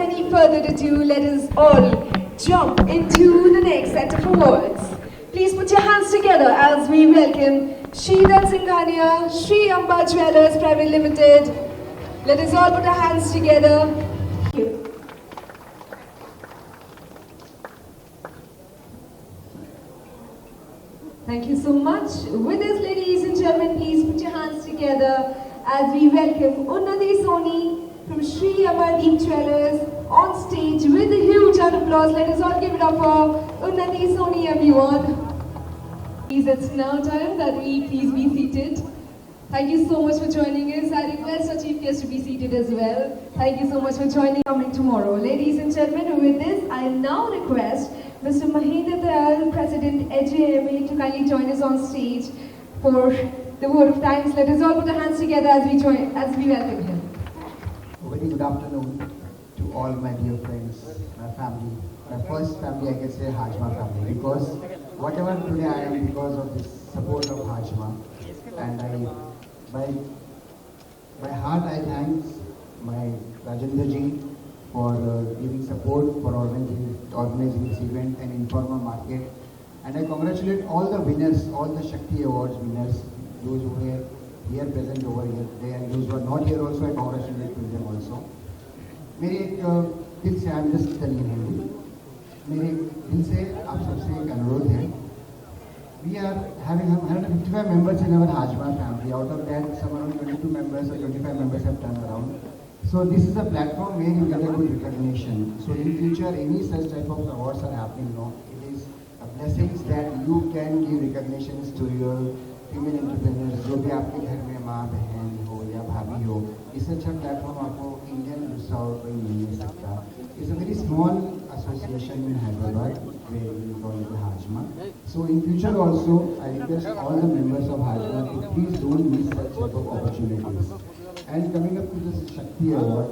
any further ado, let us all jump into the next set of awards. Please put your hands together as we welcome Sheetal Singhania, Sri Amba Jewellers Private Limited. Let us all put our hands together. Thank you. Thank you so much. With this, ladies and gentlemen, please put your hands together as we welcome Unnati Soni from Sri Amardeep Jewellers on stage with a huge round of applause. Let us all give it up for Unnati Soni, everyone. Please, it's now time that we please be seated. Thank you so much for joining us. I request our chief guest to be seated as well. Thank you so much for joining coming tomorrow. Ladies and gentlemen, with this, I now request Mr. Mahendra Dayal, President AJMA, to kindly join us on stage for the word of thanks. Let us all put our hands together as we welcome him. Very good afternoon to all my dear friends, my family. My first family, I can say Hajma family, because whatever today I am because of this support of Hajma. And by heart I thank my Rajendra ji for giving support for organizing this event and Informa Market. And I congratulate all the winners, all the Shakti Awards winners, those who were here present over here, and those who are not here also, I congratulate to them also. मेरे एक दिल से I'm just telling you, मेरे दिल से आप सबसे एक अनुरोध है. We are having 155 members in our Hajma family. Out of that, some around 22 members or 25 members have turned around. So this is a platform where you get a good recognition. So in future, any such type of awards are happening now. It is a blessings that you can give recognitions to your female entrepreneurs. जो भी आपके घर में माँ बहन हो या भाभी हो, इससे अच्छा प्लेटफॉर्म आपको इंडियन दूसरा और कोई मिल नहीं सकता. It's a very small association in Hyderabad where we call it Hajma. So in future also, I request all the members of Hajma to please don't miss such type of opportunities. And coming up to this Shakti Award,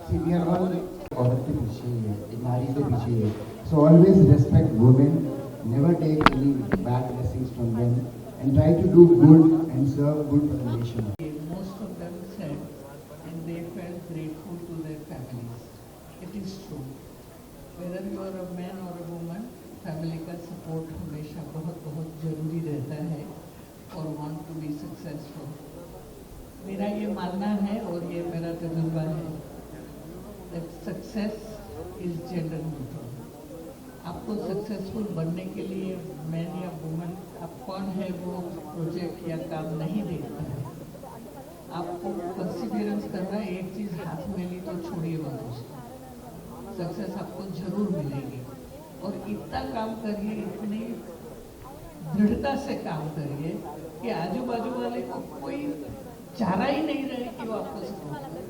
see, we are all औरत के पीछे ही है, एक नारी के पीछे ही है. So always respect women, never take any bad blessings from them, and try to do good and serve good for the nation. Most of them said, and they felt grateful to their families. It is true. Whether you are a man or a woman, family का support हमेशा बहुत बहुत जरूरी रहता है और want to be successful. मेरा ये मानना है और ये मेरा तजुर्बा है that success is gender neutral. आपको सक्सेसफुल बनने के लिए मैन या वुमन आप कौन है वो प्रोजेक्ट या काम नहीं देखता है. आपको परसिवियरेंस करना है. एक चीज़ हाथ में ली तो छोड़िए मत उसको. सक्सेस आपको जरूर मिलेगी और इतना काम करिए, इतनी दृढ़ता से काम करिए कि आजू बाजू वाले को कोई चारा ही नहीं रहे कि वो आपको सपोर्ट करे.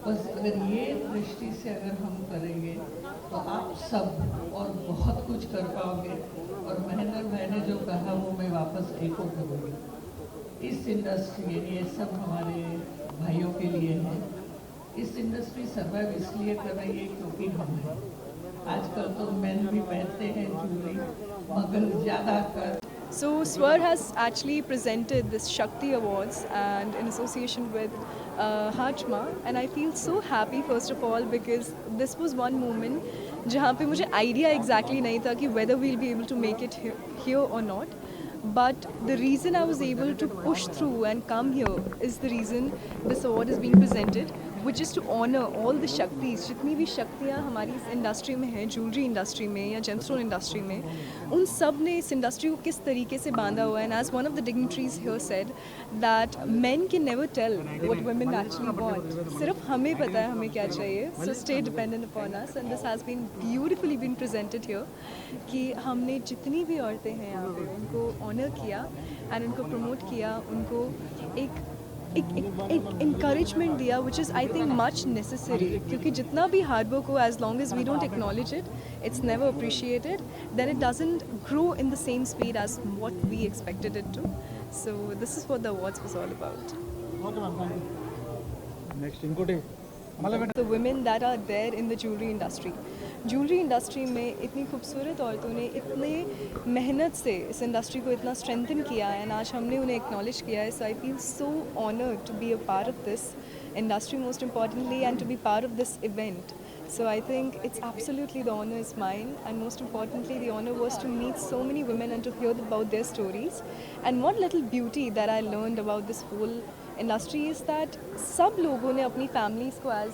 बस अगर ये दृष्टि से अगर हम करेंगे तो आप सब और बहुत कुछ कर पाओगे. और महेंद्र भाई ने जो कहा वो मैं वापस एको करूँगी. इस इंडस्ट्री ये सब हमारे भाइयों के लिए है. इस इंडस्ट्री सर्वाइव इसलिए कर रही है क्योंकि हम हैं. आजकल तो मैन भी पहनते हैं ज्वेलरी मगर ज़्यादा कर. So Swar has actually presented this Shakti Awards and in association with Hajma, and I feel so happy first of all because this was one moment जहाँ पे मुझे idea exactly नहीं था कि whether we'll be able to make it here or not. But the reason I was able to push through and come here is the reason this award is being presented, which is to honor all the Shaktis. जितनी भी शक्तियाँ हमारी इस industry में हैं, jewellery industry में या gemstone industry में, उन सब ने इस इंडस्ट्री को किस तरीके से बांधा हुआ है. And as one of the dignitaries here said that men can never tell what women actually want. सिर्फ हमें पता है हमें क्या चाहिए. So stay dependent upon us, and this has been beautifully been presented here कि हमने जितनी भी औरतें हैं यहाँ पे उनको ऑनर किया एंड उनको प्रमोट किया, उनको एक encouragement दिया, which is I think much necessary. क्योंकि जितना भी hard work हो, as long as we don't acknowledge it, it's never appreciated. Then it doesn't grow in the same speed as what we expected it to. So this is what the awards was all about. Next, incote. The women that are there in the jewelry industry. Jewellery industry में इतनी खूबसूरत औरतों ने इतने मेहनत से इस industry को इतना स्ट्रेंथन किया है, एंड आज हमने उन्हें एक्नॉलेज किया है. So I feel so honoured to be a part of this industry most importantly and to be part of this event So I think it's absolutely the honor is mine, and most importantly, the honor was to meet so many women and to hear about their stories. And one little beauty that I learned about this whole industry is that सब लोगों ने अपनी families को, as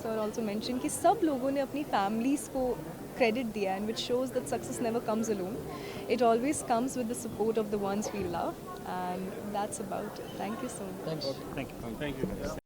sir also mentioned, कि सब लोगों ने अपनी families को credit दिया, and which shows that success never comes alone. It always comes with the support of the ones we love, and that's about it. Thank you so much. Thank you.